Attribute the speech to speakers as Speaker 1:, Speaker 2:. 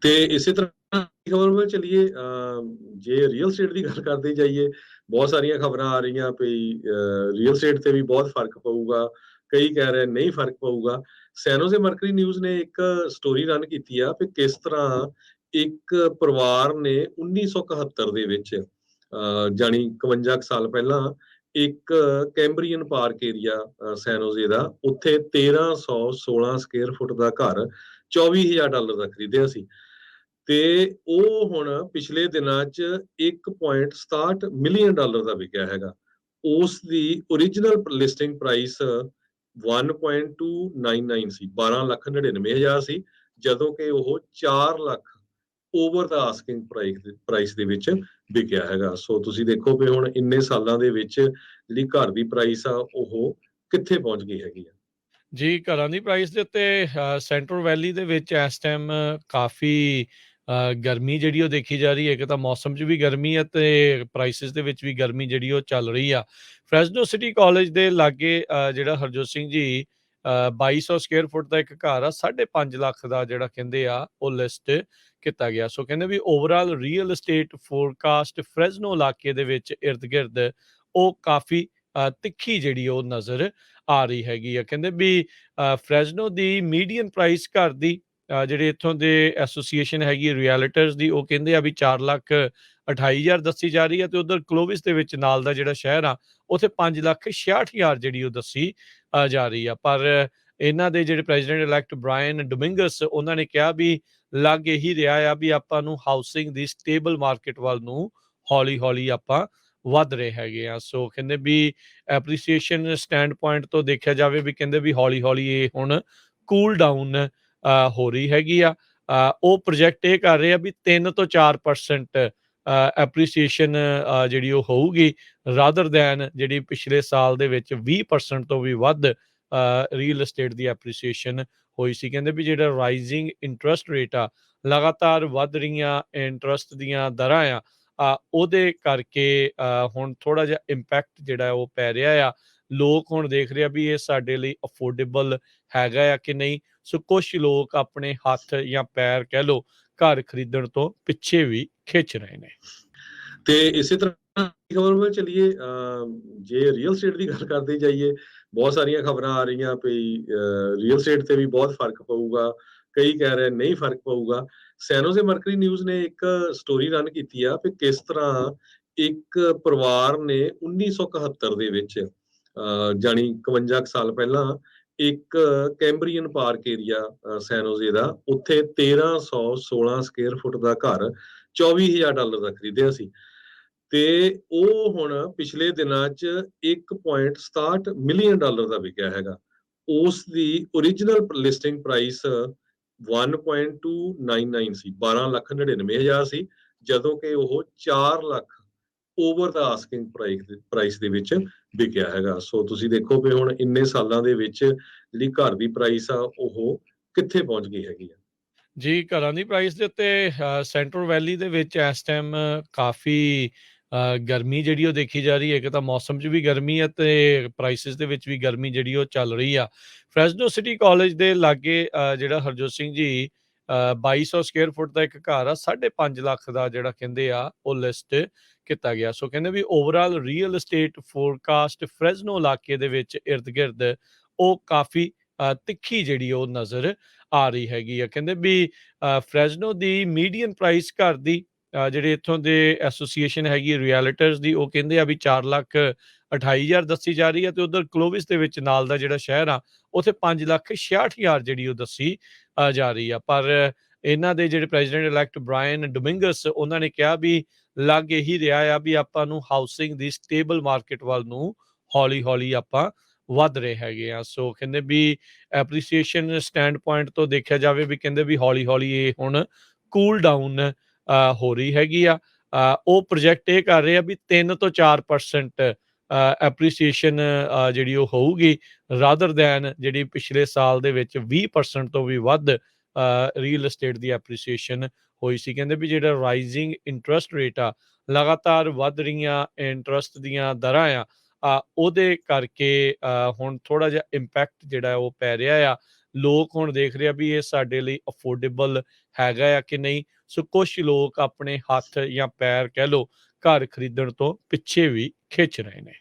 Speaker 1: ਤੇ ਇਸੇ ਤਰ੍ਹਾਂ ਦੀ ਖਬਰ ਵੱਲ ਚੱਲੀਏ, ਜੇ ਰੀਅਲ ਸਟੇਟ ਦੀ ਗੱਲ ਕਰਦੇ ਜਾਈਏ, ਬਹੁਤ ਸਾਰੀਆਂ ਖਬਰਾਂ ਆ ਰਹੀਆਂ ਵੀ ਰੀਅਲ ਸਟੇਟ ਤੇ ਵੀ ਬਹੁਤ ਫਰਕ ਪਊਗਾ। ਕਈ ਕਹਿ ਰਹੇ ਨਹੀਂ ਫਰਕ ਪਊਗਾ। ਸੈਨੋਜ਼ੇ ਮਰਕਰੀ ਨਿਊਜ਼ ਨੇ ਇੱਕ ਸਟੋਰੀ ਰਨ ਕੀਤੀ ਆ ਵੀ ਕਿਸ ਤਰ੍ਹਾਂ ਇੱਕ ਪਰਿਵਾਰ ਨੇ 1971 ਦੇ ਵਿੱਚ ਜਾਣੀ 51 ਕੁ ਸਾਲ ਪਹਿਲਾਂ ਇੱਕ ਕੈਂਬਰੀਅਨ ਪਾਰਕ ਏਰੀਆ ਸੈਨੋਜ਼ੇ ਦਾ, ਉੱਥੇ 1316 ਸਕੁਅਰ ਫੁੱਟ ਦਾ ਘਰ $24,000 ਦਾ ਖਰੀਦਿਆ ਸੀ। ਤੇ ਉਹ ਹੁਣ ਪਿਛਲੇ ਦਿਨਾਂ 'ਚ $1.67 ਮਿਲੀਅਨ ਦਾ ਵਿਕਿਆ ਹੈਗਾ। ਉਸ ਦੀ ਓਰੀਜਨਲ ਲਿਸਟਿੰਗ ਪ੍ਰਾਈਸ 1.299 ਸੀ, 12,99,000 ਸੀ, ਜਦੋਂ ਕਿ ਉਹ 4 ਲੱਖ ਓਵਰ ਦਾ ਆਸਕਿੰਗ ਪ੍ਰਾਈਸ ਦੇ ਵਿੱਚ ਵਿਕਿਆ ਹੈਗਾ। ਸੋ ਤੁਸੀਂ ਦੇਖੋ ਵੀ ਹੁਣ ਇੰਨੇ ਸਾਲਾਂ ਦੇ ਵਿੱਚ ਜਿਹੜੀ ਘਰ ਦੀ ਪ੍ਰਾਈਸ ਆ ਉਹ ਕਿੱਥੇ ਪਹੁੰਚ ਗਈ ਹੈਗੀ ਆ।
Speaker 2: ਜੀ, ਘਰਾਂ ਦੀ ਪ੍ਰਾਈਸ ਦੇ ਉੱਤੇ ਸੈਂਟਰਲ ਵੈਲੀ ਦੇ ਵਿੱਚ ਇਸ ਟਾਈਮ ਕਾਫੀ ਗਰਮੀ ਜਿਹੜੀ ਉਹ ਦੇਖੀ ਜਾ ਰਹੀ ਹੈ। ਇੱਕ ਤਾਂ ਮੌਸਮ 'ਚ ਵੀ ਗਰਮੀ ਹੈ ਤੇ ਪ੍ਰਾਈਸਿਸ ਦੇ ਵਿੱਚ ਵੀ ਗਰਮੀ ਜਿਹੜੀ ਉਹ ਚੱਲ ਰਹੀ ਆ। ਫਰੈਜ਼ਨੋ ਸਿਟੀ ਕਾਲਜ ਦੇ ਲਾਗੇ ਜਿਹੜਾ ਹਰਜੋਤ ਸਿੰਘ ਜੀ 2200 ਸਕੁਅਰ ਫੁੱਟ ਦਾ ਇੱਕ ਘਰ ਆ 5.5 ਲੱਖ ਦਾ ਜਿਹੜਾ ਕਹਿੰਦੇ ਆ ਉਹ ਲਿਸਟ ਕੀਤਾ ਗਿਆ। ਸੋ ਕਹਿੰਦੇ ਵੀ ਓਵਰਆਲ ਰੀਅਲ estate ਫੋਰਕਾਸਟ ਫਰੈਜ਼ਨੋ ਇਲਾਕੇ ਦੇ ਵਿੱਚ ਇਰਦ ਗਿਰਦ ਉਹ ਕਾਫੀ ਤਿੱਖੀ ਜਿਹੜੀ ਉਹ ਨਜ਼ਰ ਆ ਰਹੀ ਹੈਗੀ ਆ। ਕਹਿੰਦੇ ਵੀ ਫਰੈਜ਼ਨੋ ਦੀ ਮੀਡੀਅਨ ਪ੍ਰਾਈਸ ਘਰ ਦੀ ਜਿਹੜੇ ਇੱਥੋਂ ਦੇ ਐਸੋਸੀਏਸ਼ਨ ਹੈਗੀ ਰਿਐਲਿਟਰਸ ਦੀ, ਉਹ ਕਹਿੰਦੇ ਆ ਵੀ 4,28,000 ਦੱਸੀ ਜਾ ਰਹੀ ਹੈ। ਤੇ ਉਧਰ ਕਲੋਵਿਸ ਦੇ ਵਿੱਚ ਨਾਲ ਦਾ ਜਿਹੜਾ ਸ਼ਹਿਰ ਆ ਉੱਥੇ 5,66,000 ਜਿਹੜੀ ਉਹ ਦੱਸੀ ਜਾ ਰਹੀ ਆ। ਪਰ ਇਹਨਾਂ ਦੇ ਜਿਹੜੇ ਪ੍ਰੈਜ਼ੀਡੈਂਟ ਇਲੈਕਟ ਬ੍ਰਾਇਨ ਡੋਮਿੰਗਸ, ਉਹਨਾਂ ਨੇ ਕਿਹਾ ਵੀ ਲੱਗ ਇਹੀ ਰਿਹਾ ਆ ਵੀ ਆਪਾਂ ਨੂੰ ਹਾਊਸਿੰਗ ਦੀ ਸਟੇਬਲ ਮਾਰਕੀਟ ਵੱਲ ਨੂੰ ਹੌਲੀ ਹੌਲੀ ਆਪਾਂ ਵੱਧ ਰਹੇ ਹੈਗੇ ਆ। ਸੋ ਕਹਿੰਦੇ ਵੀ ਐਪਰੀਸੀਏਸ਼ਨ ਸਟੈਂਡ ਪੁਆਇੰਟ ਤੋਂ ਦੇਖਿਆ ਜਾਵੇ ਵੀ ਕਹਿੰਦੇ ਵੀ ਹੌਲੀ ਹੌਲੀ ਇਹ ਹੁਣ ਕੂਲ ਡਾਊਨ ਹੋ ਰਹੀ ਹੈਗੀ ਆ। ਉਹ ਪ੍ਰੋਜੈਕਟ ਇਹ ਕਰ ਰਹੇ ਆ ਵੀ 3 ਤੋਂ 4% ਐਪਰੀਸੀਏਸ਼ਨ ਜਿਹੜੀ ਉਹ ਹੋਊਗੀ, ਰਾਦਰ ਦੈਨ ਜਿਹੜੀ ਪਿਛਲੇ ਸਾਲ ਦੇ ਵਿੱਚ 20% ਤੋਂ ਵੀ ਵੱਧ ਰੀਅਲ estate ਦੀ ਐਪਰੀਸੀਏਸ਼ਨ ਹੋਈ ਸੀ। ਕਹਿੰਦੇ ਵੀ ਜਿਹੜਾ ਰਾਈਜ਼ਿੰਗ ਇੰਟਰਸਟ ਰੇਟ ਆ, ਲਗਾਤਾਰ ਵੱਧ ਰਹੀਆਂ ਇੰਟਰਸਟ ਦੀਆਂ ਦਰਾਂ ਆ, ਉਹਦੇ ਕਰਕੇ ਹੁਣ ਥੋੜਾ ਜਿਹਾ ਇੰਪੈਕਟ ਜਿਹੜਾ ਉਹ ਪੈ ਰਿਹਾ ਆ। ਲੋਕ ਹੁਣ ਦੇਖ ਰਹੇ ਆ ਵੀ ਇਹ ਸਾਡੇ ਲਈ ਅਫੋਰਡੇਬਲ ਹੈਗਾ ਆ ਕਿ ਨਹੀਂ। ਸੋ ਕੁਛ ਲੋਕ ਆਪਣੇ ਹੱਥ ਜਾਂ ਪੈਰ ਕਹਿ ਲਓ ਘਰ ਖਰੀਦਣ ਤੋਂ ਪਿੱਛੇ ਵੀ ਖਿੱਚ ਰਹੇ ਨੇ।
Speaker 1: ਤੇ ਇਸੇ ਤਰ੍ਹਾਂ ਦੀ ਖਬਰ ਵੱਲ ਚੱਲੀਏ, ਜੇ ਰੀਅਲ ਸਟੇਟ ਦੀ ਗੱਲ ਕਰਦੇ ਜਾਈਏ, ਬਹੁਤ ਸਾਰੀਆਂ ਖਬਰਾਂ ਆ ਰਹੀਆਂ ਵੀ ਰੀਅਲ ਸਟੇਟ ਤੇ ਵੀ ਬਹੁਤ ਫਰਕ ਪਊਗਾ। ਕਈ ਕਹਿ ਰਹੇ ਨਹੀਂ ਫਰਕ ਪਊਗਾ। ਸੈਨੋਜ਼ੇ ਮਰਕਰੀ ਨਿਊਜ਼ ਨੇ ਇੱਕ ਸਟੋਰੀ ਰਨ ਕੀਤੀ ਆ ਵੀ ਕਿਸ ਤਰ੍ਹਾਂ ਇੱਕ ਪਰਿਵਾਰ ਨੇ 1971 ਦੇ ਵਿੱਚ ਜਾਣੀ 51 ਕੁ ਸਾਲ ਪਹਿਲਾਂ ਇੱਕ ਕੈਂਬਰੀਅਨ ਪਾਰਕ ਏਰੀਆ ਸੈਨੋਜ਼ੇ ਦਾ, ਉੱਥੇ 1316 ਸਕੁਅਰ ਫੁੱਟ ਦਾ ਘਰ $24,000 ਦਾ ਖਰੀਦਿਆ ਸੀ। ਤੇ ਉਹ ਹੁਣ ਪਿਛਲੇ ਦਿਨਾਂ 'ਚ 1.67 ਮਿਲੀਅਨ ਦਾ ਵਿਕਿਆ ਹੈਗਾ। ਉਸ ਦੀ ਓਰੀਜਨਲ ਲਿਸਟਿੰਗ ਪ੍ਰਾਈਸ 1.299 ਸੀ, 12,99,000 ਸੀ, ਜਦੋਂ ਕਿ ਉਹ 4 ਲੱਖ ਓਵਰ ਦਾ ਆਸਕਿੰਗ ਪ੍ਰਾਈਸ ਦੇ ਵਿੱਚ ਵਿਕਿਆ ਹੈਗਾ। ਸੋ ਤੁਸੀਂ ਦੇਖੋ ਵੀ ਹੁਣ ਇੰਨੇ ਸਾਲਾਂ ਦੇ ਵਿੱਚ ਜਿਹੜੀ ਘਰ ਦੀ ਪ੍ਰਾਈਸ ਆ ਉਹ ਕਿੱਥੇ ਪਹੁੰਚ ਗਈ ਹੈਗੀ ਆ।
Speaker 2: ਜੀ, ਘਰਾਂ ਦੀ ਪ੍ਰਾਈਸ ਦੇ ਉੱਤੇ ਸੈਂਟਰਲ ਵੈਲੀ ਦੇ ਵਿੱਚ ਇਸ ਟਾਈਮ ਕਾਫੀ ਗਰਮੀ ਜਿਹੜੀ ਉਹ ਦੇਖੀ ਜਾ ਰਹੀ ਹੈ। ਇੱਕ ਤਾਂ ਮੌਸਮ 'ਚ ਵੀ ਗਰਮੀ ਹੈ ਤੇ ਪ੍ਰਾਈਸਿਸ ਦੇ ਵਿੱਚ ਵੀ ਗਰਮੀ ਜਿਹੜੀ ਉਹ ਚੱਲ ਰਹੀ ਆ। ਫਰੈਜ਼ਨੋ ਸਿਟੀ ਕਾਲਜ ਦੇ ਲਾਗੇ ਜਿਹੜਾ ਹਰਜੋਤ ਸਿੰਘ ਜੀ 2200 ਸਕੁਅਰ ਫੁੱਟ ਦਾ ਇੱਕ ਘਰ ਆ 5.5 ਲੱਖ ਦਾ ਜਿਹੜਾ ਕਹਿੰਦੇ ਆ ਉਹ ਲਿਸਟ ਕੀਤਾ ਗਿਆ। ਸੋ ਕਹਿੰਦੇ ਵੀ ਓਵਰਆਲ ਰੀਅਲ estate ਫੋਰਕਾਸਟ ਫਰੈਜ਼ਨੋ ਇਲਾਕੇ ਦੇ ਵਿੱਚ ਇਰਦ ਗਿਰਦ ਉਹ ਕਾਫੀ ਤਿੱਖੀ ਜਿਹੜੀ ਉਹ ਨਜ਼ਰ ਆ ਰਹੀ ਹੈਗੀ ਆ। ਕਹਿੰਦੇ ਵੀ ਫਰੈਜ਼ਨੋ ਦੀ ਮੀਡੀਅਨ ਪ੍ਰਾਈਸ ਘਰ ਦੀ ਜਿਹੜੇ ਇੱਥੋਂ ਦੇ ਐਸੋਸੀਏਸ਼ਨ ਹੈਗੀ ਰਿਐਲਿਟਰਸ ਦੀ, ਉਹ ਕਹਿੰਦੇ ਆ ਵੀ 4,28,000 ਦੱਸੀ ਜਾ ਰਹੀ ਹੈ। ਤੇ ਉਧਰ ਕਲੋਵਿਸ ਦੇ ਵਿੱਚ ਨਾਲ ਦਾ ਜਿਹੜਾ ਸ਼ਹਿਰ ਆ ਉੱਥੇ 5,66,000 ਜਿਹੜੀ ਉਹ ਦੱਸੀ ਜਾ ਰਹੀ ਆ। ਪਰ ਇਹਨਾਂ ਦੇ ਜਿਹੜੇ ਪ੍ਰੈਜ਼ੀਡੈਂਟ ਇਲੈਕਟ ਬ੍ਰਾਇਨ ਡੋਮਿੰਗਸ, ਉਹਨਾਂ ਨੇ ਕਿਹਾ ਵੀ ਲੱਗ ਇਹੀ ਰਿਹਾ ਆ ਵੀ ਆਪਾਂ ਨੂੰ ਹਾਊਸਿੰਗ ਦੀ ਸਟੇਬਲ ਮਾਰਕੀਟ ਵੱਲ ਨੂੰ ਹੌਲੀ ਹੌਲੀ ਆਪਾਂ ਵੱਧ ਰਹੇ ਹੈਗੇ ਆ। ਸੋ ਕਹਿੰਦੇ ਵੀ ਐਪਰੀਸੀਏਸ਼ਨ ਸਟੈਂਡ ਪੁਆਇੰਟ ਤੋਂ ਦੇਖਿਆ ਜਾਵੇ ਵੀ ਕਹਿੰਦੇ ਵੀ ਹੌਲੀ ਹੌਲੀ ਇਹ ਹੁਣ ਕੂਲ ਡਾਊਨ ਹੋ ਰਹੀ ਹੈਗੀ ਆ। ਉਹ ਪ੍ਰੋਜੈਕਟ ਇਹ ਕਰ ਰਹੇ ਆ ਵੀ 3 ਤੋਂ 4% ਐਪਰੀਸੀਏਸ਼ਨ ਜਿਹੜੀ ਉਹ ਹੋਊਗੀ, ਰਾਦਰ ਦੈਨ ਜਿਹੜੀ ਪਿਛਲੇ ਸਾਲ ਦੇ ਵਿੱਚ 20% ਤੋਂ ਵੀ ਵੱਧ ਰੀਅਲ estate ਦੀ ਐਪਰੀਸੀਏਸ਼ਨ ਹੋਈ ਸੀ। ਕਹਿੰਦੇ ਵੀ ਜਿਹੜਾ ਰਾਈਜ਼ਿੰਗ ਇੰਟਰਸਟ ਰੇਟ ਆ, ਲਗਾਤਾਰ ਵੱਧ ਰਹੀਆਂ ਇੰਟਰਸਟ ਦੀਆਂ ਦਰਾਂ ਆ, ਉਹਦੇ ਕਰਕੇ ਹੁਣ ਥੋੜਾ ਜਿਹਾ ਇੰਪੈਕਟ ਜਿਹੜਾ ਉਹ ਪੈ ਰਿਹਾ ਆ। ਲੋਕ ਹੁਣ ਦੇਖ ਰਹੇ ਆ ਵੀ ਇਹ ਸਾਡੇ ਲਈ ਅਫੋਰਡੇਬਲ ਹੈਗਾ ਆ ਕਿ ਨਹੀਂ। ਸੋ ਕੁਛ ਲੋਕ ਆਪਣੇ ਹੱਥ ਜਾਂ ਪੈਰ ਕਹਿ ਲਓ ਘਰ ਖਰੀਦਣ ਤੋਂ ਪਿੱਛੇ ਵੀ ਖਿੱਚ ਰਹੇ ਨੇ।